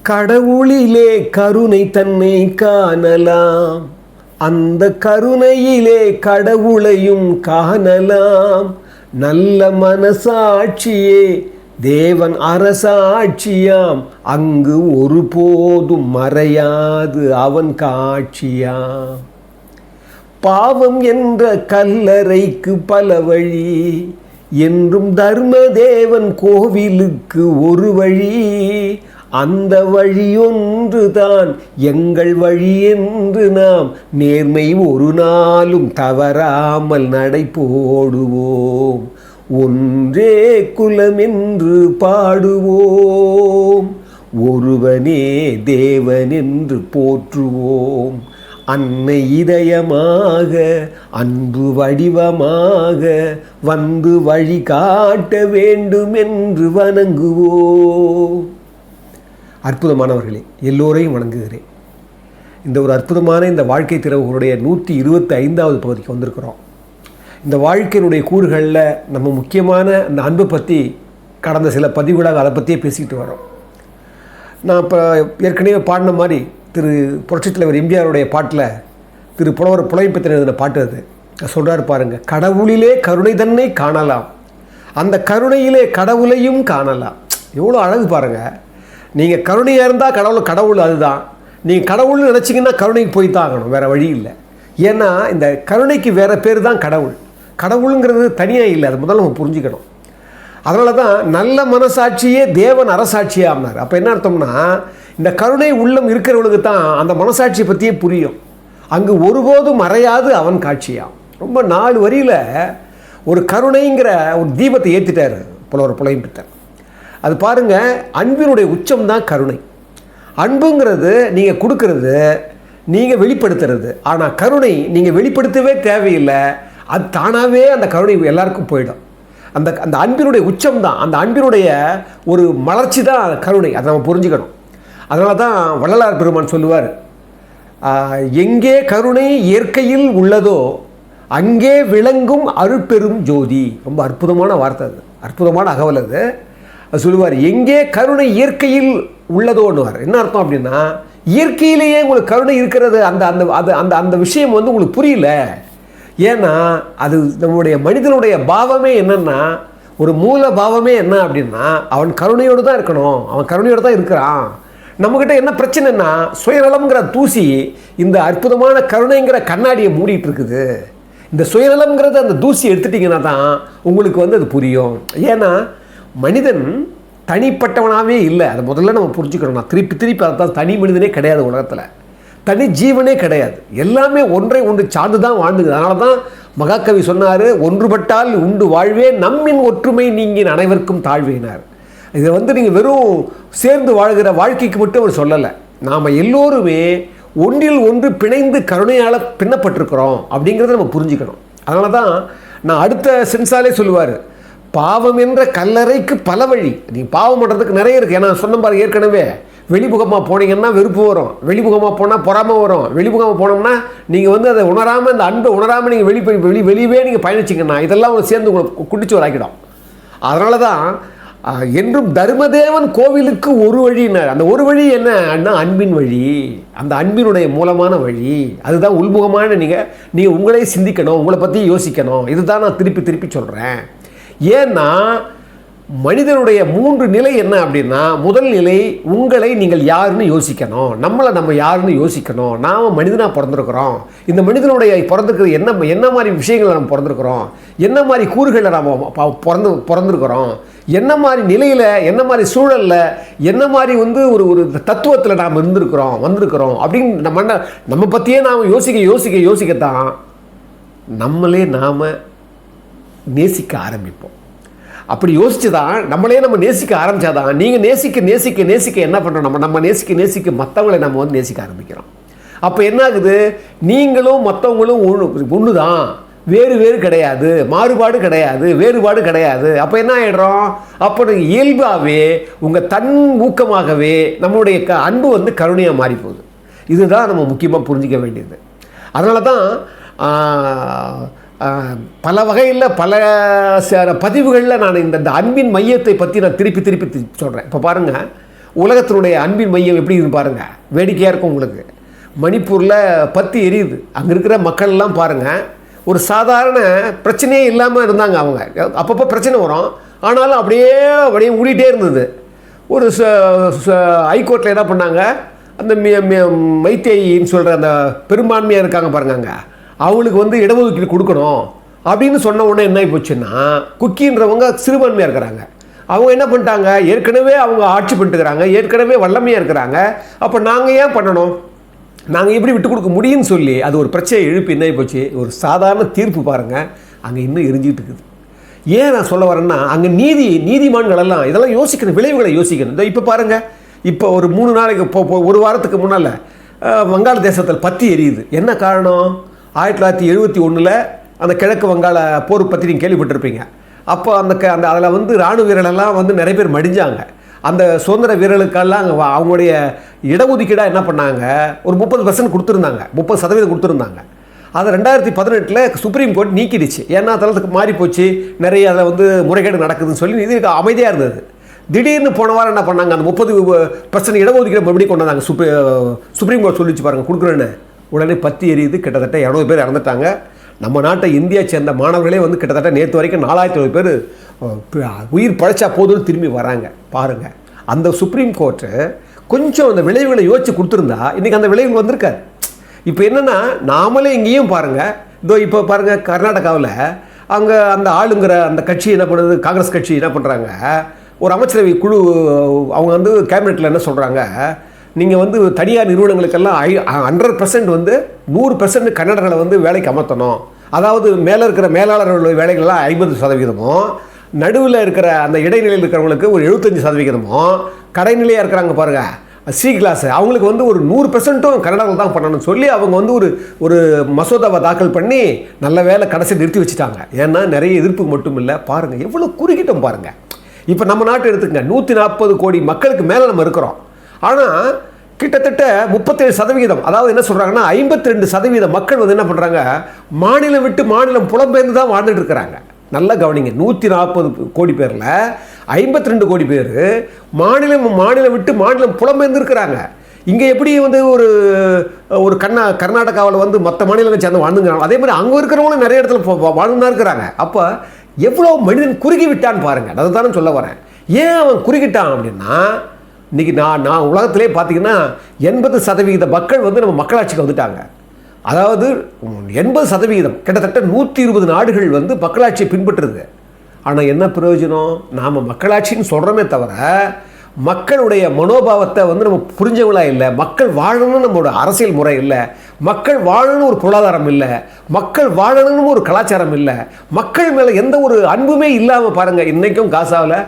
கடவுளிலே கருணை தன்னை காணலாம், அந்த கருணையிலே கடவுளையும் காணலாம். நல்ல மனசாட்சியே தேவன் அரசாட்சியாம், அங்கு ஒருபோதும் மறையாது அவன் காட்சியாம். பாவம் என்ற கல்லறைக்கு பல வழி, என்றும் தர்மதேவன் கோவிலுக்கு ஒரு வழி. அந்த வழியொன்றுதான் எங்கள் வழி என்று நாம் நேர்மை ஒரு நாளும் தவறாமல் நடை போடுவோம். ஒன்றே குலம் என்று பாடுவோம், ஒருவனே தேவன் என்று போற்றுவோம். அன்னை இதயமாக அன்பு வடிவமாக வந்து வழி காட்ட வேண்டும் என்று வணங்குவோம். அற்புதமானவர்களே, எல்லோரையும் வணங்குகிறேன். இந்த ஒரு அற்புதமான இந்த வாழ்க்கை திறவுகளுடைய 125வது பகுதிக்கு வந்திருக்கிறோம். இந்த வாழ்க்கையினுடைய கூறுகளில் நம்ம முக்கியமான இந்த அன்பை பற்றி கடந்த சில பதிவுகளாக அதை பற்றியே பேசிக்கிட்டு வரோம். நான் இப்போ ஏற்கனவே பாடின மாதிரி திரு புரட்சித் தலைவர் எம்ஜிஆருடைய பாட்டில் திரு புலவர் புலமைப்பித்தன் எழுதின பாட்டு அது சொல்கிறார் பாருங்கள். கடவுளிலே கருணை தன்னை காணலாம், அந்த கருணையிலே கடவுளையும் காணலாம். எவ்வளோ அழகு பாருங்கள். நீங்கள் கருணையாக இருந்தால் கடவுள் அதுதான். நீங்கள் கடவுள்னு நினச்சிங்கன்னா கருணைக்கு போய் தான் ஆகணும், வேறு வழி இல்லை. ஏன்னா இந்த கருணைக்கு வேறு பேர் தான் கடவுள். கடவுளுங்கிறது தனியாக இல்லை, அது முதல்ல நம்ம புரிஞ்சுக்கணும். அதனால தான் நல்ல மனசாட்சியே தேவன் அரசாட்சியாம்னார். அப்போ என்ன அர்த்தம்னா, இந்த கருணை உள்ளம் இருக்கிறவனுக்கு தான் அந்த மனசாட்சியை பற்றியே புரியும். அங்கு ஒருபோதும் மறையாது அவன் காட்சியாம். ரொம்ப 4 வரியில் ஒரு கருணைங்கிற ஒரு தீபத்தை ஏற்றிட்டார் புலவர் புலமைப்பித்தன். அது பாருங்கள், அன்பினுடைய உச்சம் தான் கருணை. அன்புங்கிறது நீங்கள் கொடுக்கறது, நீங்கள் வெளிப்படுத்துறது. ஆனால் கருணை நீங்கள் வெளிப்படுத்தவே தேவையில்லை, அது தானாகவே அந்த கருணை எல்லாருக்கும் போயிடும். அந்த அந்த அன்பினுடைய உச்சம் தான், அந்த அன்பினுடைய ஒரு மலர்ச்சி தான் கருணை. அதை நம்ம புரிஞ்சுக்கணும். அதனால தான் வள்ளலார் பெருமான் சொல்லுவார், எங்கே கருணை இயற்கையில் உள்ளதோ அங்கே விளங்கும் அருட்பெரும் ஜோதி. ரொம்ப அற்புதமான வார்த்தை அது, அற்புதமான அகவல் அது. சொல்லுவார், எங்கே கருணை இயற்கையில் உள்ளதோன்னுவார். என்ன அர்த்தம் அப்படின்னா, இயற்கையிலேயே உங்களுக்கு கருணை இருக்கிறது, அந்த அந்த அது அந்த அந்த விஷயம் வந்து உங்களுக்கு புரியல. ஏன்னா அது நம்முடைய மனிதனுடைய பாவமே என்னென்னா, ஒரு மூல பாவமே என்ன அப்படின்னா, அவன் கருணையோடு தான் இருக்கணும், அவன் கருணையோடு தான் இருக்கிறான். நம்மக்கிட்ட என்ன பிரச்சனைன்னா, சுயநலம்ங்கிற தூசி இந்த அற்புதமான கருணைங்கிற கண்ணாடியை மூடிட்டு இருக்குது. இந்த சுயநலம்ங்கிறத அந்த தூசி எடுத்துட்டிங்கன்னா தான் உங்களுக்கு வந்து அது புரியும். ஏன்னா மனிதன் தனிப்பட்டவனாகவே இல்லை, அதை முதல்ல நம்ம புரிஞ்சுக்கணும். நான் திருப்பி அதை தான், தனி மனிதனே கிடையாது உலகத்தில், தனி ஜீவனே கிடையாது. எல்லாமே ஒன்றை ஒன்று சார்ந்து தான் வாழ்ந்துக்குது. அதனால தான் மகாகவி சொன்னார், ஒன்றுபட்டால் உண்டு வாழ்வே, நம்மின் ஒற்றுமை நீங்கின் அனைவருக்கும் தாழ்வினார். இதை வந்து நீங்கள் வெறும் சேர்ந்து வாழ்கிற வாழ்க்கைக்கு மட்டும் அவர் சொல்லலை. நாம் எல்லோருமே ஒன்றில் ஒன்று பிணைந்து கருணையால் பின்னப்பட்டிருக்கிறோம் அப்படிங்கிறத நம்ம புரிஞ்சுக்கணும். அதனால தான் நான் அடுத்த சென்சாலே சொல்லுவார், பாவம் என்ற கல்லறைக்கு பல வழி. நீங்கள் பாவம் பண்ணுறதுக்கு நிறைய இருக்குது. ஏன்னா சொன்ன பாருங்க, ஏற்கனவே வெளிமுகமாக போனீங்கன்னா வெறுப்பு வரும், வெளிமுகமாக போனால் பொறாமை வரும். வெளிமுகமாக போனோம்னா நீங்கள் வந்து அதை உணராமல், அந்த அன்பை உணராமல் நீங்கள் வெளியே நீங்கள் பயணிச்சிங்கன்னா இதெல்லாம் சேர்ந்து உங்களை குடிச்சு ஆக்கிடும். அதனால தான் என்றும் தர்மதேவன் கோவிலுக்கு ஒரு வழினார். அந்த ஒரு வழி என்ன, அன்பின் வழி, அந்த அன்பினுடைய மூலமான வழி. அதுதான் உள்முகமான. நீங்கள் உங்களே சிந்திக்கணும், உங்களை பற்றி யோசிக்கணும். இதுதான் நான் திருப்பி சொல்கிறேன். ஏன்னா மனிதனுடைய 3 நிலை என்ன அப்படின்னா, முதல் நிலை உங்களை நீங்கள் யாருன்னு யோசிக்கணும், நம்ம யாருன்னு யோசிக்கணும். நாம் மனிதனாக பிறந்திருக்கிறோம், இந்த மனிதனுடைய பிறந்திருக்கிறது என்ன மாதிரி விஷயங்களை நம்ம பிறந்திருக்கிறோம், என்ன மாதிரி கூறுகளில் நாம் பிறந்திருக்கிறோம், என்ன மாதிரி நிலையில், என்ன மாதிரி சூழலில், என்ன மாதிரி வந்து ஒரு தத்துவத்தில் நாம் வந்திருக்கிறோம் அப்படின்னு நம்ம பற்றியே நாம் யோசிக்கத்தான் நம்மளே நாம் நேசிக்க ஆரம்பிப்போம். அப்படி யோசிச்சு தான் நம்மளே நம்ம நேசிக்க ஆரம்பித்தாதான், நீங்கள் நேசிக்க என்ன பண்ணுறோம், நம்ம நேசிக்க மற்றவங்களை நம்ம வந்து நேசிக்க ஆரம்பிக்கிறோம். அப்போ என்ன ஆகுது, நீங்களும் மற்றவங்களும் ஒன்று தான், வேறு கிடையாது, மாறுபாடு கிடையாது, வேறுபாடு கிடையாது. அப்போ என்ன ஆகிடுறோம், அப்போ நீங்கள் இயல்பாகவே உங்கள் தன் ஊக்கமாகவே நம்மளுடைய அன்பு வந்து கருணையாக மாறி போகுது. இதுதான் நம்ம முக்கியமாக புரிஞ்சிக்க வேண்டியது. அதனால தான் பல வகையில் பல பதிவுகளில் நான் இந்த அன்பின் மையத்தை பற்றி நான் திருப்பி சொல்கிறேன். இப்போ பாருங்கள், உலகத்தினுடைய அன்பின் மையம் எப்படி இருந்து பாருங்கள், வேடிக்கையாக இருக்கும் உங்களுக்கு. மணிப்பூரில் பத்தி எரியுது, அங்கே இருக்கிற மக்கள்லாம் பாருங்கள், ஒரு சாதாரண பிரச்சனையே இல்லாமல் இருந்தாங்க. அவங்க அப்பப்போ பிரச்சனை வரும், ஆனாலும் அப்படியே ஓடிட்டே இருந்தது. ஒரு ஹைகோர்ட்டில் என்ன பண்ணாங்க, அந்த மைத்தேயின்னு சொல்கிற அந்த பெரும்பான்மையாக இருக்காங்க பாருங்க, அங்கே அவங்களுக்கு வந்து இடஒதுக்கீடு கொடுக்கணும் அப்படின்னு சொன்ன உடனே என்ன போச்சுன்னா, குக்கின்றவங்க சிறுபான்மையாக இருக்கிறாங்க. அவங்க என்ன பண்ணிட்டாங்க, ஏற்கனவே அவங்க ஆட்சி பண்ணிட்டுக்கிறாங்க, ஏற்கனவே வல்லமையாக இருக்கிறாங்க, அப்போ நாங்கள் ஏன் பண்ணணும், நாங்கள் எப்படி விட்டு கொடுக்க முடியும்னு சொல்லி அது ஒரு பிரச்சனையை எழுப்பி என்ன போச்சு, ஒரு சாதாரண தீர்ப்பு பாருங்கள் அங்கே இன்னும் எரிஞ்சிட்டு இருக்குது. ஏன் நான் சொல்ல வரேன்னா, அங்கே நீதிமான்கள் எல்லாம் இதெல்லாம் யோசிக்கணும், விளைவுகளை யோசிக்கணும். இந்த இப்போ பாருங்கள், இப்போ ஒரு 3 நாளைக்கு ஒரு வாரத்துக்கு முன்னால் வங்காளதேசத்தில் பற்றி எரியுது. என்ன காரணம், 1971 அந்த கிழக்கு வங்காள போர் பற்றி நீங்கள் கேள்விப்பட்டிருப்பீங்க. அப்போ அந்த அதில் வந்து இராணுவ வீரர்களெல்லாம் வந்து நிறைய பேர் மடிஞ்சாங்க. அந்த சுதந்திர வீரர்களுக்கெல்லாம் அவங்களுடைய இடஒதுக்கீடாக என்ன பண்ணாங்க, ஒரு 30% கொடுத்துருந்தாங்க, 30% கொடுத்துருந்தாங்க. அதை 2018 சுப்ரீம் கோர்ட் நீக்கிடுச்சு. ஏன்னா தளத்துக்கு மாறி போச்சு, நிறைய அதில் வந்து முறைகேடு நடக்குதுன்னு சொல்லி இது அமைதியாக இருந்தது. திடீர்னு போன வாரம் என்ன பண்ணாங்க, அந்த 30% இடஒதுக்கீடு மறுபடியும் கொண்டு வந்தாங்க. சுப்ரீம் கோர்ட் சொல்லிச்சு பாருங்கள் கொடுக்குறேன்னு. உடனே பற்றி எரியுது, கிட்டத்தட்ட 200 பேர் இறந்துட்டாங்க. நம்ம நாட்டை இந்தியா சேர்ந்த மாணவர்களே வந்து கிட்டத்தட்ட நேற்று வரைக்கும் 4000 பேர் உயிர் பழைச்சா போதும்னு திரும்பி வராங்க பாருங்கள். அந்த சுப்ரீம் கோர்ட்டு கொஞ்சம் அந்த விளைவுகளை யோசிச்சு கொடுத்துருந்தா இன்றைக்கி அந்த விளைவுகள் வந்திருக்காது. இப்போ என்னென்னா, நாமளே இங்கேயும் பாருங்கள், இதோ இப்போ பாருங்கள் கர்நாடகாவில் அங்கே அந்த ஆளுங்கிற அந்த கட்சி என்ன பண்ணுது, காங்கிரஸ் கட்சி என்ன பண்ணுறாங்க, ஒரு அமைச்சரவை குழு அவங்க வந்து கேபினெட்டில் என்ன சொல்கிறாங்க, நீங்கள் வந்து தனியார் நிறுவனங்களுக்கெல்லாம் 100% வந்து 100% கன்னடர்களை வந்து வேலைக்கு அமர்த்தணும். அதாவது மேலே இருக்கிற மேலாளர்களுடைய வேலைகள்லாம் 50%, நடுவில் இருக்கிற அந்த இடைநிலையில் இருக்கிறவங்களுக்கு ஒரு 75%, கடைநிலையாக இருக்கிறாங்க பாருங்கள் சி கிளாஸ், அவங்களுக்கு வந்து ஒரு 100% கன்னடர்கள் தான் பண்ணணும்னு சொல்லி அவங்க வந்து ஒரு மசோதாவை தாக்கல் பண்ணி நல்ல வேலை கடைசி நிறுத்தி வச்சுட்டாங்க. ஏன்னா நிறைய எதிர்ப்பு மட்டும் இல்லை, பாருங்கள் எவ்வளோ குறுக்கிட்டோம் பாருங்கள். இப்போ நம்ம நாட்டை எடுத்துக்கங்க, 140 கோடி மக்களுக்கு மேலே நம்ம இருக்கிறோம். ஆனால் கிட்டத்தட்ட 37%, அதாவது என்ன சொல்கிறாங்கன்னா 52% மக்கள் வந்து என்ன பண்ணுறாங்க, மாநிலம் விட்டு மாநிலம் புலம்பெயர்ந்து தான் வாழ்ந்துட்டு இருக்கிறாங்க. நல்லா கவனிங்க, 140 கோடி பேரில் 52 கோடி பேர் மாநிலம் விட்டு மாநிலம் புலம்பெயர்ந்து இருக்கிறாங்க. இங்கே எப்படி வந்து ஒரு கர்நாடகாவில் வந்து மற்ற மாநிலங்கள் சேர்ந்து வாழ்ந்துங்கிறாங்க, அதே மாதிரி அங்கே இருக்கிறவங்களும் நிறைய இடத்துல வாழ்ந்துதான் இருக்கிறாங்க. அப்போ எவ்வளோ மனிதன் குறுகி விட்டான்னு பாருங்கள். அதை தானே சொல்ல வரேன். ஏன் அவன் குறுகிட்டான் அப்படின்னா, இன்றைக்கி நான் உலகத்திலே பார்த்தீங்கன்னா 80% மக்கள் வந்து நம்ம மக்களாட்சிக்கு வந்துட்டாங்க. அதாவது 80% கிட்டத்தட்ட 120 நாடுகள் வந்து மக்களாட்சியை பின்பற்றுது. ஆனால் என்ன பிரயோஜனம், நாம் மக்களாட்சின்னு சொல்கிறோமே தவிர மக்களுடைய மனோபாவத்தை வந்து நம்ம புரிஞ்சவங்களா இல்லை. மக்கள் வாழணும்னு நம்மளோட அரசியல் முறை இல்லை, மக்கள் வாழணும்னு ஒரு பொருளாதாரம் இல்லை, மக்கள் வாழணும்னு ஒரு கலாச்சாரம் இல்லை, மக்கள் மேலே எந்த ஒரு அன்புமே இல்லாமல் பாருங்கள். இன்றைக்கும் காசாவில்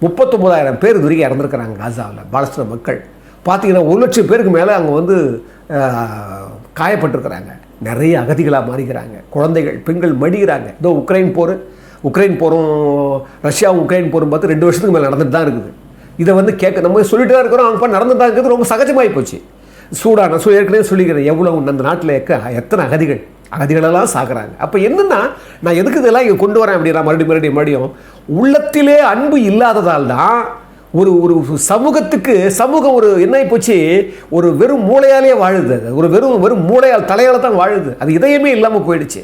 39,000 பேர் இது வரைக்கும் இறந்துருக்கிறாங்க. காசாவில் பாலஸ்தீன மக்கள் பார்த்தீங்கன்னா 1,00,000 பேருக்கு மேலே அங்கே வந்து காயப்பட்டிருக்கிறாங்க. நிறைய அகதிகளாக மாறிக்கிறாங்க. குழந்தைகள் பெண்கள் மடிக்கிறாங்க. இதோ உக்ரைன் போரும் ரஷ்யாவும் உக்ரைன் போரும் பார்த்து 2 வருஷத்துக்கு மேலே நடந்துட்டு தான் இருக்குது. இதை வந்து நம்ம சொல்லிட்டு தான் இருக்கிறோம், அவங்க நடந்துட்டு தான் இருக்கிறது. ரொம்ப சகஜமாகி போச்சு. சூடான ஏற்கனவே சொல்லிக்கிறேன், எவ்வளோ அந்த நாட்டில் எத்தனை அகதிகளெல்லாம் சாகுறாங்க. அப்போ என்னென்னா, நான் எதுக்கு இதெல்லாம் இங்கே கொண்டு வரேன் அப்படின்னா, மறுபடியும் உள்ளத்திலே அன்பு இல்லாததால் தான் ஒரு சமூகம் ஒரு என்ன போச்சு, ஒரு வெறும் மூளையாலே வாழுது. ஒரு வெறும் மூளையால் தலையால் தான் வாழுது. அது இதயமே இல்லாமல் போயிடுச்சு.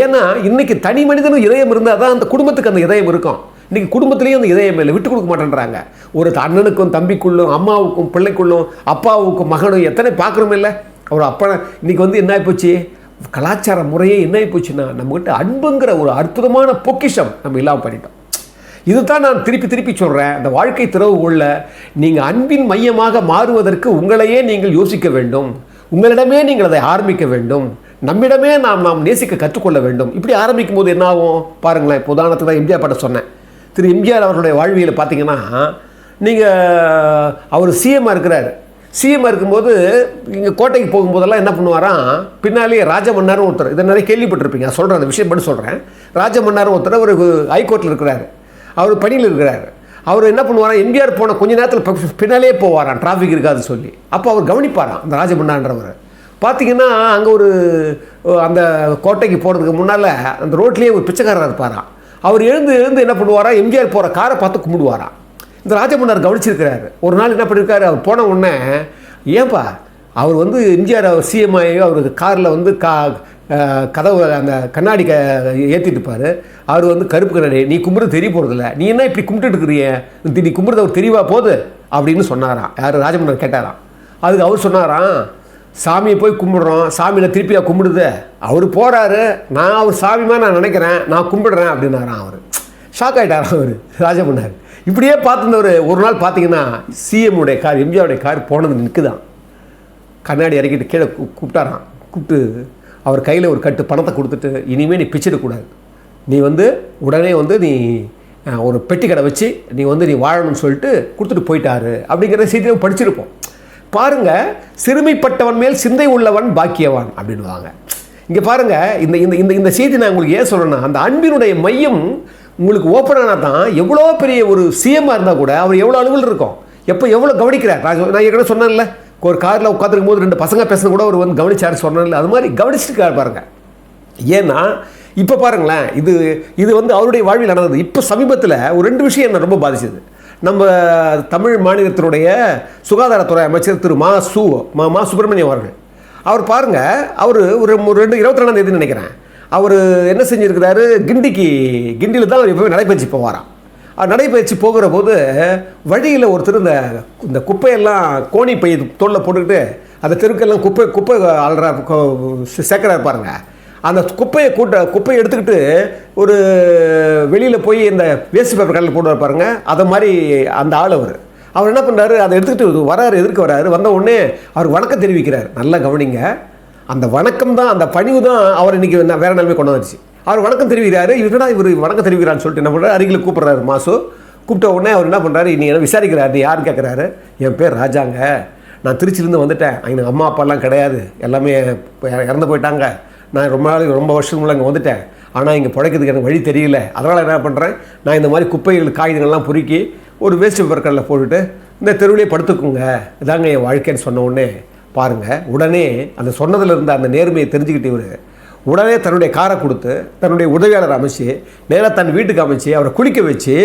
ஏன்னா இன்னைக்கு தனி மனிதனும் இதயம் இருந்தால் தான் அந்த குடும்பத்துக்கு அந்த இதயம் இருக்கும். இன்றைக்கி குடும்பத்துலேயும் அந்த இதயம் இல்லை, விட்டு கொடுக்க மாட்டேன்றாங்க. ஒரு அண்ணனுக்கும் தம்பிக்குள்ளும், அம்மாவுக்கும் பிள்ளைக்குள்ளும், அப்பாவுக்கும் மகனும் எத்தனை பார்க்குறோம் இல்லை. அவர் அப்பா இன்றைக்கி வந்து என்ன ஆகிப்போச்சு, கலாச்சார முறையே என்ன ஆகிப்போச்சுன்னா, நம்மகிட்ட அன்புங்கிற ஒரு அற்புதமான பொக்கிஷம் நம்ம இல்லாமல் பண்ணிட்டோம். இதுதான் நான் திருப்பி சொல்கிறேன். அந்த வாழ்க்கை திறவுகோல்ல நீங்கள் அன்பின் மையமாக மாறுவதற்கு உங்களையே நீங்கள் யோசிக்க வேண்டும். உங்களிடமே நீங்கள் அதை ஆரம்பிக்க வேண்டும். நம்மிடமே நாம் நேசிக்க கற்றுக்கொள்ள வேண்டும். இப்படி ஆரம்பிக்கும் போது என்ன ஆகும் பாருங்களேன். இப்போ உதாரணத்துக்கு தான் எம்ஜிஆர் பட்ட சொன்னேன். திரு எம்ஜிஆர் அவர்களுடைய வாழ்வியல் பார்த்தீங்கன்னா, நீங்கள் அவர் சிஎம்மாக இருக்கிறார். சிஎம்மாக இருக்கும்போது இங்கே கோட்டைக்கு போகும்போதெல்லாம் என்ன பண்ணுவாராம், பின்னாலேயே ராஜமன்னாரும் ஒருத்தர், இதை நிறைய கேள்விப்பட்டிருப்பீங்க, சொல்கிறேன் அந்த விஷயம் மட்டும் சொல்கிறேன். ராஜமன்னாரும் ஒருத்தர் ஒரு ஹைகோர்ட்டில் இருக்கிறார், அவர் பணியில் இருக்கிறார். அவர் என்ன பண்ணுவாராம், எம்ஜிஆர் போன கொஞ்ச நேரத்தில் பின்னாலே போவாராம், டிராஃபிக் இருக்காதுன்னு சொல்லி. அப்போ அவர் கவனிப்பாராம் அந்த ராஜமன்னான்றவர். பார்த்தீங்கன்னா அங்கே அந்த கோட்டைக்கு போகிறதுக்கு முன்னால் அந்த ரோட்லேயே ஒரு பிச்சைக்காரராக இருப்பாராம். அவர் எழுந்து என்ன பண்ணுவாராம், எம்ஜிஆர் போகிற காரை பார்த்து கும்பிடுவாராம். இந்த ராஜமன்னார் கவனிச்சிருக்கிறாரு. ஒரு நாள் என்ன பண்ணியிருக்காரு, அவர் போன உடனே, ஏன்பா அவர் வந்து எம்ஜிஆர் அவர் சிஎம் ஆகி அவருக்கு காரில் வந்து கதவு அந்த கண்ணாடி ஏற்றிட்டுப்பார். அவர் வந்து கருப்பு கண்ணாடி, நீ கும்பிட்றது தெரிய போகிறதில்ல, நீ என்ன இப்படி கும்பிட்டுட்டு இருக்கிறீங்க, நீ கும்பிட்றது அவர் தெரியவா போகுது அப்படின்னு சொன்னாராம். யார் ராஜமன்னர் கேட்டாராம். அதுக்கு அவர் சொன்னாராம், சாமியை போய் கும்பிடுறோம், சாமியில் திருப்பியா கும்பிடுது, அவர் போகிறாரு, நான் அவர் சாமிமா நான் நினைக்கிறேன், நான் கும்பிடுறேன் அப்படின்னாராம். அவர் ஷாக் ஆகிட்டாராம் அவர் ராஜமன்னர். இப்படியே பார்த்துருந்தவர் ஒரு நாள் பார்த்தீங்கன்னா சிஎம்முடைய கார், எம்ஜிஆருடைய கார் போனது நிற்குதான். கண்ணாடி இறக்கிட்டு கீழே கூப்பிட்டாராம். கூப்பிட்டு அவர் கையில் ஒரு கட்டு பணத்தை கொடுத்துட்டு, இனிமேல் நீ பிச்சிடக்கூடாது, நீ வந்து உடனே வந்து நீ ஒரு பெட்டி கடை வச்சு நீ வந்து நீ வாழணும்னு சொல்லிட்டு கொடுத்துட்டு போயிட்டாரு அப்படிங்கிற செய்தியை படிச்சிருப்போம். பாருங்கள், சிறுமைப்பட்டவன் மேல் சிந்தை உள்ளவன் பாக்கியவான் அப்படின்வாங்க. இங்கே பாருங்கள், இந்த இந்த இந்த செய்தி நான் உங்களுக்கு ஏன் சொல்கிறேன்னா, அந்த அன்பினுடைய மையம் உங்களுக்கு ஓப்பன் ஆனால் தான் எவ்வளோ பெரிய ஒரு சிஎம்மாக இருந்தால் கூட அவர் எவ்வளோ அளவில் இருக்கும், எப்போ எவ்வளோ கவனிக்கிறார். நான் ஏற்கனவே சொன்னேன்ல, ஒரு காரில் உட்காந்துருக்கும் போது 2 பசங்க பேசுன கூட அவர் வந்து கவனிச்சார் சொன்னார்ல, அது மாதிரி கவனிச்சுட்டு பாருங்கள். ஏன்னா இப்போ பாருங்களேன், இது வந்து அவருடைய வாழ்வில் நடந்தது. இப்போ சமீபத்தில் ஒரு 2 விஷயம் என்ன ரொம்ப பாதிச்சது. நம்ம தமிழ் மாநிலத்தினுடைய சுகாதாரத்துறை அமைச்சர் திரு மா சுப்பிரமணியம் அவர்கள், அவர் பாருங்கள், அவர் ஒரு 22ஆம் தேதி நினைக்கிறேன், அவர் என்ன செஞ்சுருக்கிறாரு, கிண்டியில் தான் அவர் எப்போவுமே நடைபயிற்சி போவாராம். நடைபயிற்சி போகிற போது வழியில் ஒருத்தர் இந்த குப்பையெல்லாம் கோணி பை தோளில் போட்டுக்கிட்டு அந்த தெருக்கெல்லாம் குப்பை ஆள்ற சேர்க்குறாரு பாருங்க. அந்த குப்பையை எடுத்துக்கிட்டு ஒரு வெளியில் போய் இந்த வேஸ்ட் பேப்பர் கடையில் போட்டு பாருங்க, அதை மாதிரி அந்த ஆள் அவர் என்ன பண்ணுறாரு, அதை எடுத்துக்கிட்டு வராரு, எதிர்க்க வராரு. வந்த உடனே அவர் வணக்கம் தெரிவிக்கிறார். நல்லா கவனிங்க, அந்த வணக்கம் தான், அந்த பணிவு தான் அவர் இன்றைக்கி வேறு நிலைமை கொண்டு வந்துச்சு. அவர் வணக்கம் தெரிவிக்கிறாரு. இவருடா இவர் வணக்கம் தெரிவிக்கிறான்னு சொல்லிட்டு என்ன பண்ணுறாரு, அருகில் கூப்பிட்றாரு மாசு. கூப்பிட்ட உடனே அவர் என்ன பண்ணுறாரு, நீ என்ன விசாரிக்கிறாரு, நீ யாருன்னு கேட்குறாரு. என் பேர் ராஜாங்க, நான் திருச்சியிலேருந்து வந்துட்டேன், எனக்கு அம்மா அப்பாலாம் கிடையாது, எல்லாமே இறந்து போயிட்டாங்க, நான் ரொம்ப வருஷங்களுக்கு அங்கே வந்துட்டேன், ஆனால் இங்கே பிழைக்கிறதுக்கு எனக்கு வழி தெரியல, அதனால் என்ன பண்ணுறேன், நான் இந்த மாதிரி குப்பைகள் காகிதங்கள்லாம் பொறுக்கி ஒரு வேஸ்ட் பேப்பர் கடையில் போட்டுட்டு இந்த தெருவிலே படுத்துக்குங்க, இதாங்க என் வாழ்க்கைன்னு சொன்ன உடனே பாருங்கள், உடனே அந்த சொன்னதில் இருந்த அந்த நேர்மையை தெரிஞ்சுக்கிட்டு இவர் உடனே தன்னுடைய காரை கொடுத்து தன்னுடைய உதவியாளர் அமைச்சு நேராக தன் வீட்டுக்கு அமைச்சு அவரை குளிக்க வச்சு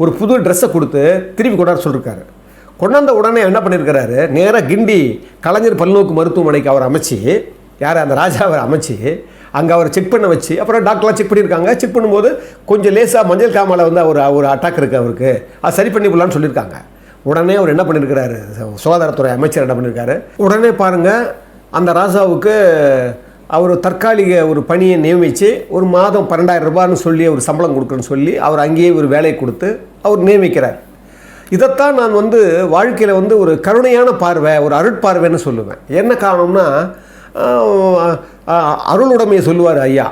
ஒரு புது ட்ரெஸ்ஸை கொடுத்து திருப்பி கொண்டாட சொல்லியிருக்காரு. கொண்டாந்த உடனே என்ன பண்ணியிருக்கிறாரு, நேராக கிண்டி கலைஞர் பல்நோக்கு மருத்துவமனைக்கு அவர் அமைச்சு, யார் அந்த ராஜாவை அமைச்சு அங்கே அவரை செக் பண்ண வச்சு, அப்புறம் டாக்டர்லாம் செக் பண்ணியிருக்காங்க. செக் பண்ணும்போது கொஞ்சம் லேசாக மஞ்சள் காமால் வந்து ஒரு அட்டாக் இருக்குது அவருக்கு, அது சரி பண்ணி விடலான்னு சொல்லியிருக்காங்க. உடனே அவர் என்ன பண்ணியிருக்கிறாரு, சுகாதாரத்துறை அமைச்சர் என்ன பண்ணியிருக்காரு, உடனே பாருங்கள் அந்த ராஜாவுக்கு அவர் தற்காலிக ஒரு பணியை நியமித்து ஒரு மாதம் 12,000 ரூபான்னு சொல்லி ஒரு சம்பளம் கொடுக்குறேன்னு சொல்லி அவர் அங்கேயே ஒரு வேலையை கொடுத்து அவர் நியமிக்கிறார். இதைத்தான் நான் வந்து வாழ்க்கையில் வந்து ஒரு கருணையான பார்வை, ஒரு அருட்பார்வைன்னு சொல்லுவேன். என்ன காரணம்னா, அருளுடைமையை சொல்லுவார் ஐயா,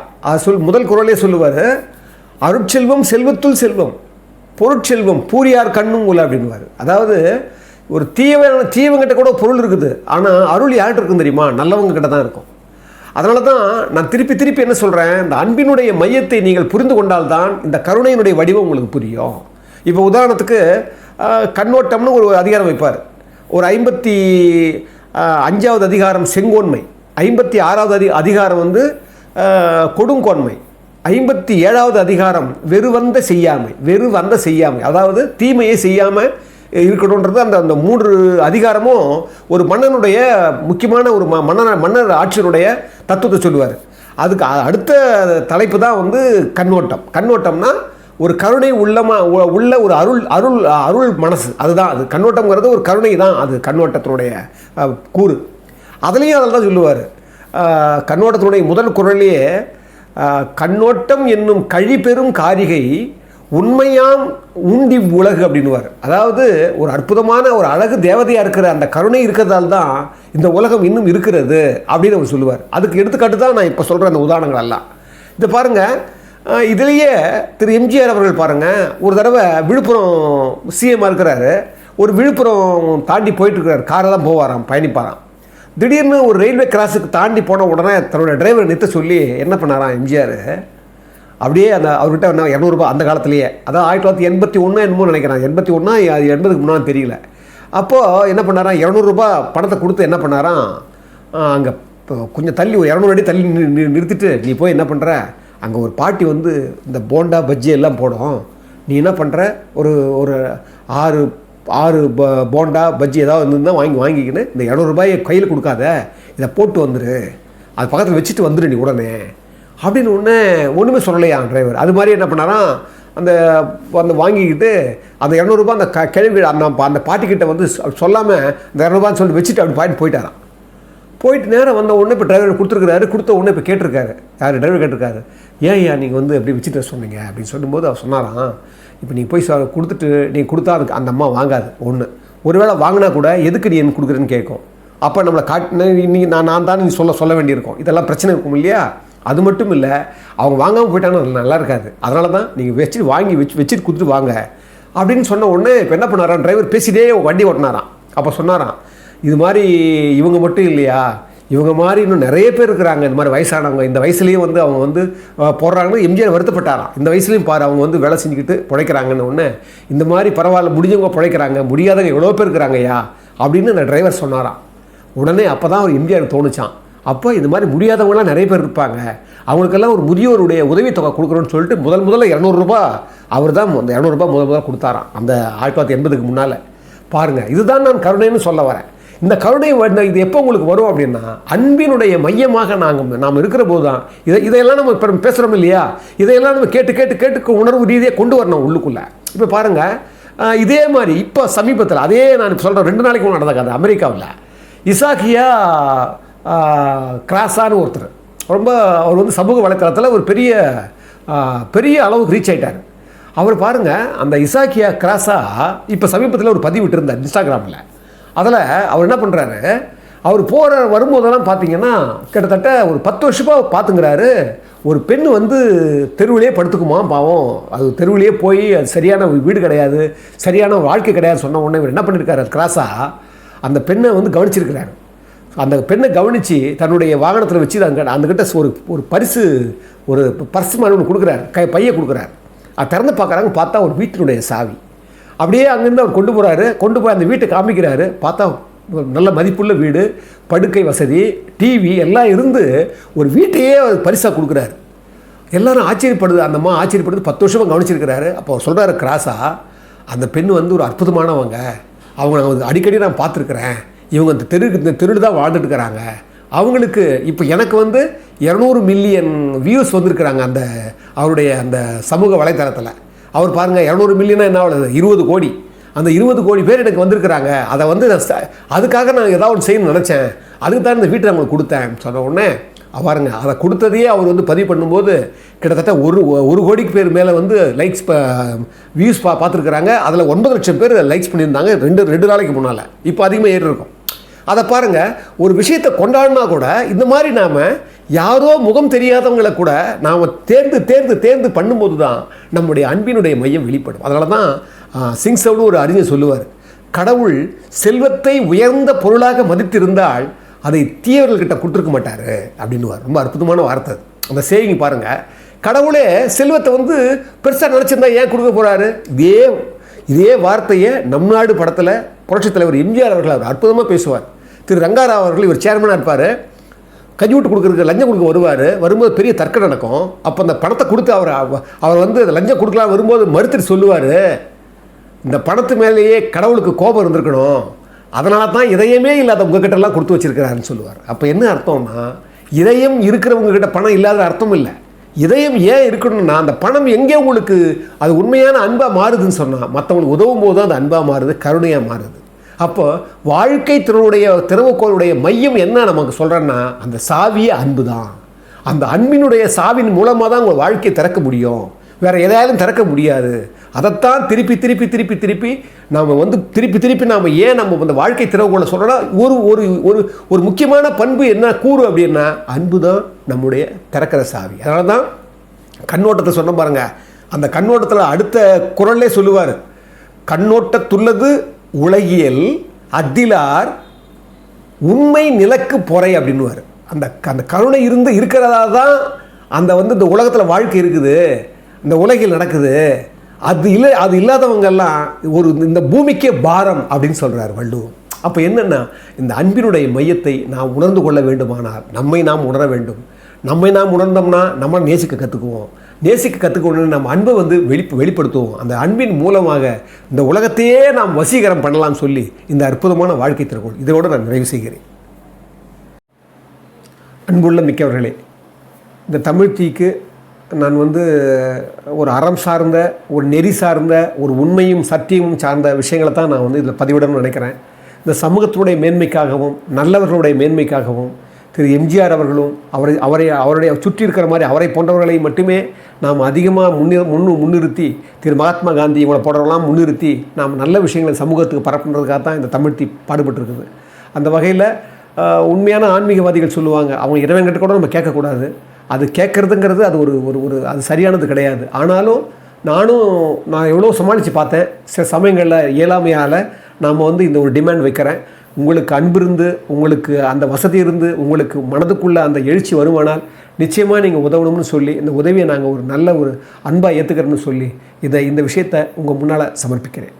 முதல் குறளே சொல்லுவார், அருட்செல்வம் செல்வத்துள் செல்வம், பொருட்செல்வம் பூரியார் கண்ணும் உள்ள அப்படின்வார். அதாவது ஒரு தீவங்கிட்ட கூட பொருள் இருக்குது, ஆனால் அருள் யார்கிட்ட இருக்குன்னு தெரியுமா, நல்லவங்க கிட்ட தான் இருக்கும். அதனால தான் நான் திருப்பி என்ன சொல்கிறேன், இந்த அன்பினுடைய மையத்தை நீங்கள் புரிந்து கொண்டால்தான் இந்த கருணையினுடைய வடிவம் உங்களுக்கு புரியும். இப்போ உதாரணத்துக்கு கண்ணோட்டம்னு ஒரு அதிகாரம் வைப்பார். ஒரு 55வது அதிகாரம் செங்கோன்மை, 56வது அதிகாரம் வந்து கொடுங்கோன்மை, 57வது அதிகாரம் வெறுவந்த செய்யாமை, அதாவது தீமையை செய்யாமல் இருக்கணுன்றது அந்த 3 அதிகாரமும் ஒரு மன்னனுடைய முக்கியமான ஒரு மன்னர் ஆட்சியினுடைய தத்துவத்தை சொல்லுவார். அதுக்கு அடுத்த தலைப்பு தான் வந்து கண்ணோட்டம்னா ஒரு கருணை உள்ள ஒரு அருள் மனசு, அதுதான் அது கண்ணோட்டம்ங்கிறது, ஒரு கருணை தான் அது கண்ணோட்டத்தினுடைய கூறு. அதுலேயும் அதில் தான் சொல்லுவார், கண்ணோட்டத்தினுடைய முதல் குறளையே, கண்ணோட்டம் என்னும் கழிபெரும் காரிகை உண்மையாம் ஊண்டி உலகு அப்படின்னுவார். அதாவது ஒரு அற்புதமான ஒரு அழகு தேவதையாக இருக்கிற அந்த கருணை இருக்கிறதால தான் இந்த உலகம் இன்னும் இருக்கிறது அப்படின்னு அவர் சொல்லுவார். அதுக்கு எடுத்துக்காட்டு தான் நான் இப்போ சொல்கிற அந்த உதாரணங்கள் எல்லாம். இது பாருங்கள், இதிலேயே திரு எம்ஜிஆர் அவர்கள் பாருங்கள், ஒரு தடவை விழுப்புரம் சிஎம்மாக இருக்கிறாரு, ஒரு விழுப்புரம் தாண்டி போயிட்டுருக்கிறார், காரை தான் போவாராம், பயணிப்பாராம். திடீர்னு ஒரு ரயில்வே கிராஸுக்கு தாண்டி போன உடனே தன்னோட டிரைவரை நிறுத்த சொல்லி என்ன பண்ணாராம் எம்ஜிஆர், அப்படியே அந்த அவர்கிட்ட என்ன 200 ரூபா அந்த காலத்துலேயே, அதான் 1981 என்னமோ நினைக்கிறேன், 81 அது 80க்கு முன்னாடி தெரியல. அப்போது என்ன பண்ணாராம், 200 ரூபா பணத்தை கொடுத்து என்ன பண்ணாராம், அங்கே கொஞ்சம் தள்ளி ஒரு 200 அடி தள்ளி நிறுத்திட்டு, நீ போய் என்ன பண்ணுற, அங்கே ஒரு பாட்டி வந்து இந்த போண்டா பஜ்ஜி எல்லாம் போடும், நீ என்ன பண்ணுற, ஒரு ஒரு 6 போண்டா பஜ்ஜி ஏதாவது இருந்துருந்தால் வாங்கிக்கின்னு இந்த 200 ரூபாயை கையில் கொடுக்காத, இதை போட்டு வந்துடு, அது பக்கத்தில் வச்சுட்டு வந்துடு நீ உடனே அப்படின்னு ஒன்றுமே சொல்லலையா டிரைவர். அது மாதிரி என்ன பண்ணாராம், அந்த வாங்கிக்கிட்டு அந்த 200 ரூபா அந்த கிழவி அந்த பாட்டிக்கிட்ட வந்து சொல்லாமல் இந்த 200 ரூபான்னு சொல்லி வச்சுட்டு அப்படி போயிட்டாராம். போயிட்டு நேரம் வந்த உடனே இப்போ டிரைவர் கொடுத்துருக்காரு. கொடுத்த உடனே இப்போ கேட்டிருக்காரு, யார் டிரைவர் கேட்டிருக்காரு, ஏன் நீங்கள் வந்து அப்படி வச்சுட்டு சொன்னீங்க அப்படின்னு சொல்லும்போது அவர் சொன்னாராம், இப்போ நீங்கள் போய் கொடுத்துட்டு நீங்கள் கொடுத்தா அதுக்கு அந்த அம்மா வாங்காது. ஒருவேளை வாங்கினா கூட எதுக்கு நீ எனக்கு கொடுக்குறேன்னு கேட்கும். அப்போ நம்மளை நீ நான் தான் நீ சொல்ல வேண்டியிருக்கும். இதெல்லாம் பிரச்சனை இருக்கும் இல்லையா. அது மட்டும் இல்லை, அவங்க வாங்காமல் போயிட்டாங்கன்னா நல்லா இருக்காது. அதனால தான் நீங்கள் வச்சுட்டு கொடுத்துட்டு வாங்க அப்படின்னு சொன்ன உடனே இப்போ என்ன பண்ணாராம், டிரைவர் பேசிட்டே வண்டி ஓட்டினாராம். அப்போ சொன்னாராம், இது மாதிரி இவங்க மட்டும் இல்லையா, இவங்க மாதிரி இன்னும் நிறைய பேர் இருக்கிறாங்க, இந்த மாதிரி வயசானவங்க, இந்த வயசுலேயும் வந்து அவங்க வந்து போடுறாங்கன்னு எம்ஜிஆர் வருத்தப்பட்டாராம். இந்த வயசுலேயும் பாரு அவங்க வந்து வேலை செஞ்சுக்கிட்டு பிழைக்கிறாங்கன்னு ஒன்று, இந்த மாதிரி பரவாயில்ல முடிஞ்சவங்க பிழைக்கிறாங்க, முடியாதவங்க எவ்வளோ பேர் இருக்கிறாங்கய்யா அப்படின்னு அந்த டிரைவர் சொன்னாராம். உடனே அப்போ தான் அவர் எம்ஜிஆர் தோணுச்சான், அப்போ இந்த மாதிரி முடியாதவங்களாம் நிறைய பேர் இருப்பாங்க, அவங்களுக்கெல்லாம் ஒரு முதியோருடைய உதவித்தொகை கொடுக்குறோன்னு சொல்லிட்டு முதல்ல 200 ரூபா அவர் தான் அந்த 200 ரூபா முதல்ல கொடுத்தாராம் அந்த 1980க்கு முன்னால். பாருங்கள், இதுதான் நான் கருணைன்னு சொல்ல வரேன். இந்த கருணை இது எப்போ உங்களுக்கு வரும் அப்படின்னா, அன்பினுடைய மையமாக நாம் இருக்கிற போது தான் இதையெல்லாம் நம்ம இப்போ பேசுகிறோம் இல்லையா, இதையெல்லாம் நம்ம கேட்டு உணர்வு ரீதியாக கொண்டு வரணும் உள்ளுக்குள்ளே. இப்போ பாருங்கள், இதே மாதிரி இப்போ சமீபத்தில் அதே நான் சொல்கிறேன் 2 நாளைக்கு நடந்த கதை, அமெரிக்காவில் இசாக்கியா கிராஸான்னு ஒருத்தர் அவர் வந்து சமூக வலைத்தளத்தில் ஒரு பெரிய அளவுக்கு ரீச் ஆகிட்டார். அவர் பாருங்கள், அந்த இசாக்கியா கிராஸா இப்போ சமீபத்தில் ஒரு பதிவு விட்டுருந்தார் இன்ஸ்டாகிராமில். அதில் அவர் என்ன பண்ணுறாரு, அவர் வரும்போதெல்லாம் பார்த்தீங்கன்னா கிட்டத்தட்ட ஒரு 10 வருஷமாக பார்த்துங்கிறாரு, ஒரு பெண் வந்து தெருவிலே படுத்துக்குமா பாவம், அது தெருவிலே போய் அது சரியான வீடு கிடையாது, சரியான வாழ்க்கை கிடையாது சொன்ன உடனே இவர் என்ன பண்ணியிருக்காரு, கிராஸா அந்த பெண்ணை வந்து கவனிச்சிருக்கிறாரு. அந்த பெண்ணை கவனித்து தன்னுடைய வாகனத்தில் வச்சு அந்தக்கிட்ட ஒரு பர்ஸ் மாதிரி ஒன்று கொடுக்குறாரு, பையை கொடுக்குறாரு. அது திறந்து பார்க்குறாங்க, பார்த்தா ஒரு வீட்டினுடைய சாவி. அப்படியே அங்கேருந்து அவர் கொண்டு போய் அந்த வீட்டை காமிக்கிறாரு. பார்த்தா நல்ல மதிப்புள்ள வீடு, படுக்கை வசதி, டிவி எல்லாம் இருந்து ஒரு வீட்டையே பரிசாக கொடுக்குறாரு. எல்லோரும் ஆச்சரியப்படுது, அந்த அம்மா ஆச்சரியப்படுது, 10 வருஷமாக கவனிச்சிருக்கிறாரு. அப்போ சொல்கிறாரு கிராஸா, அந்த பெண் வந்து ஒரு அற்புதமானவங்க, அவங்க நான் அடிக்கடி நான் பார்த்துருக்குறேன், இவங்க இந்த தெருவில் தான் வாழ்ந்துட்டு இருக்கிறாங்க, அவங்களுக்கு இப்போ எனக்கு வந்து 200 மில்லியன் வியூஸ் வந்திருக்கிறாங்க அவருடைய அந்த சமூக வலைத்தளத்தில். அவர் பாருங்கள், 200 மில்லியனா என்ன ஆகுது, 20 கோடி. அந்த 20 கோடி பேர் எனக்கு வந்திருக்கிறாங்க. அதை வந்து அதுக்காக நான் ஏதாவது ஒன்று செய்யணும்னு நினச்சேன், அதுக்கு தான் இந்த வீட்டை அவங்களுக்கு கொடுத்தேன் சொன்ன உடனே பாருங்க, அதை கொடுத்ததையே அவர் வந்து பதிவு பண்ணும்போது கிட்டத்தட்ட ஒரு கோடிக்கு பேர் மேலே வந்து லைக்ஸ் வியூஸ் பார்த்துருக்குறாங்க. அதில் 9 லட்சம் பேர் லைக்ஸ் பண்ணியிருந்தாங்க 2 நாளைக்கு முன்னால். இப்போ அதிகமாக ஏறி இருக்கும். அதை பாருங்கள், ஒரு விஷயத்தை கொண்டாடினா கூட இந்த மாதிரி நாம் யாரோ முகம் தெரியாதவங்களை கூட நாம் தேர்ந்து பண்ணும்போது தான் நம்முடைய அன்பினுடைய மையம் வெளிப்படும். அதனால தான் சிங்சவ்னு ஒரு அறிஞர் சொல்லுவார், கடவுள் செல்வத்தை உயர்ந்த பொருளாக மதித்திருந்தால் அதை தீயவர்கள்கிட்ட கொடுத்துருக்க மாட்டார் அப்படின்னுவார். ரொம்ப அற்புதமான வார்த்தை அந்த சேயிங் பாருங்கள். கடவுளே செல்வத்தை வந்து பெருசாக நினச்சிருந்தா ஏன் கொடுக்க போகிறாரு? இதே வார்த்தையை நம் நாடு படத்தில் புரட்சித் தலைவர் எம்ஜிஆர் அவர்கள் அவர் அற்புதமாக பேசுவார். திரு ரங்காராவ் அவர்கள் இவர் சேர்மனாக இருப்பார், கஞ்சி விட்டு கொடுக்குறதுக்கு லஞ்சம் கொடுக்க வரும்போது பெரிய தர்க்கம் நடக்கும். அப்போ அந்த பணத்தை கொடுத்து அவர் வந்து லஞ்சம் கொடுக்கலாம் வரும்போது மறுத்துட்டு சொல்லுவார், இந்த பணத்து மேலேயே கடவுளுக்கு கோபம் இருந்திருக்கணும், அதனால தான் இதயமே இல்லாத உங்ககிட்டலாம் கொடுத்து வச்சிருக்கிறாருன்னு சொல்லுவார். அப்போ என்ன அர்த்தம்னா, இதயம் இருக்கிறவங்ககிட்ட பணம் இல்லாத அர்த்தம் இல்லை. இதயம் ஏன் இருக்கணும்னா, அந்த பணம் எங்கே உங்களுக்கு அது உண்மையான அன்பாக மாறுதுன்னு சொன்னால் மற்றவங்களுக்கு உதவும் போது தான் அது அன்பாக மாறுது, கருணையாக மாறுது. அப்போ வாழ்க்கை திறவுகோளுடைய மையம் என்ன நமக்கு சொல்கிறேன்னா, அந்த சாவியே அன்பு தான். அந்த அன்பினுடைய சாவின் மூலமாக தான் உங்கள் வாழ்க்கையை திறக்க முடியும், வேறு எதையாலும் திறக்க முடியாது. அதைத்தான் திருப்பி நாம் வந்து திருப்பி நாம் ஏன் நம்ம அந்த வாழ்க்கை திறவுகோளை சொல்கிறோன்னா, ஒரு முக்கியமான பண்பு என்ன கூறு அப்படின்னா, அன்பு தான் நம்முடைய திறக்கிற சாவி. அதனால தான் கண்ணோட்டத்தை சொன்ன பாருங்கள், அந்த கண்ணோட்டத்தில் அடுத்த குறளே சொல்லுவார், கண்ணோட்டத்துள்ளது உலகியல் அத்திலார் உண்மை நிலக்கு பொறை அப்படின்னுவார். அந்த கருணை இருக்கிறதா தான் அந்த வந்து இந்த உலகத்தில் வாழ்க்கை இருக்குது, இந்த உலகில் நடக்குது. அது இல்லாதவங்கெல்லாம் இந்த பூமிக்கே பாரம் அப்படின்னு சொல்கிறார் வள்ளுவம். அப்போ என்னென்னா, இந்த அன்பினுடைய மையத்தை நாம் உணர்ந்து கொள்ள வேண்டுமானால் நம்மை நாம் உணர வேண்டும். நம்மை நாம் உணர்ந்தோம்னா நம்ம நேசிக்க கற்றுக்குவோம். நேசிக்க கற்றுக்கணும்னு நம்ம அன்பை வந்து வெளிப்படுத்துவோம். அந்த அன்பின் மூலமாக இந்த உலகத்தையே நாம் வசீகரம் பண்ணலாம்னு சொல்லி இந்த அற்புதமான வாழ்க்கை திறக்கும் இதோடு நான் நிறைவு செய்கிறேன். அன்புள்ள மிக்கவர்களே, இந்த தமிழ் தீக்கு நான் வந்து ஒரு அறம் சார்ந்த, ஒரு நெறி சார்ந்த, ஒரு உண்மையும் சத்தியமும் சார்ந்த விஷயங்களை தான் நான் வந்து இதில் பதிவிடணும்னு நினைக்கிறேன். இந்த சமூகத்தினுடைய மேன்மைக்காகவும் நல்லவர்களுடைய மேன்மைக்காகவும் திரு எம்ஜிஆர் அவர்களும் அவருடைய சுற்றி இருக்கிற மாதிரி அவரை போன்றவர்களை மட்டுமே நாம் அதிகமாக முன்னிறுத்தி, திரு மகாத்மா காந்தி இவங்களை போன்றவர்களாம் முன்னிறுத்தி நாம் நல்ல விஷயங்களை சமூகத்துக்கு பரப்புன்றதுக்காக தான் இந்த தமிழ் தீ பாடுபட்டுருக்குது. அந்த வகையில் உண்மையான ஆன்மீகவாதிகள் சொல்லுவாங்க, அவங்க இறைவன்கிட்ட கூட நம்ம கேட்கக்கூடாது, அது கேட்குறதுங்கிறது அது ஒரு அது சரியானது கிடையாது. ஆனாலும் நான் எவ்வளோ சமாளித்து பார்த்தேன். சில சமயங்களில் இயலாமையால் நாம் வந்து இந்த ஒரு டிமாண்ட் வைக்கிறேன். உங்களுக்கு அன்பு இருந்து, உங்களுக்கு அந்த வசதி இருந்து, உங்களுக்கு மனதுக்குள்ளே அந்த எழுச்சி வருமானால் நிச்சயமாக நீங்கள் உதவணும்னு சொல்லி இந்த உதவியை நாங்கள் ஒரு நல்ல ஒரு அன்பாக ஏற்றுக்கிறேன்னு சொல்லி இந்த விஷயத்தை உங்கள் முன்னால் சமர்ப்பிக்கிறேன்.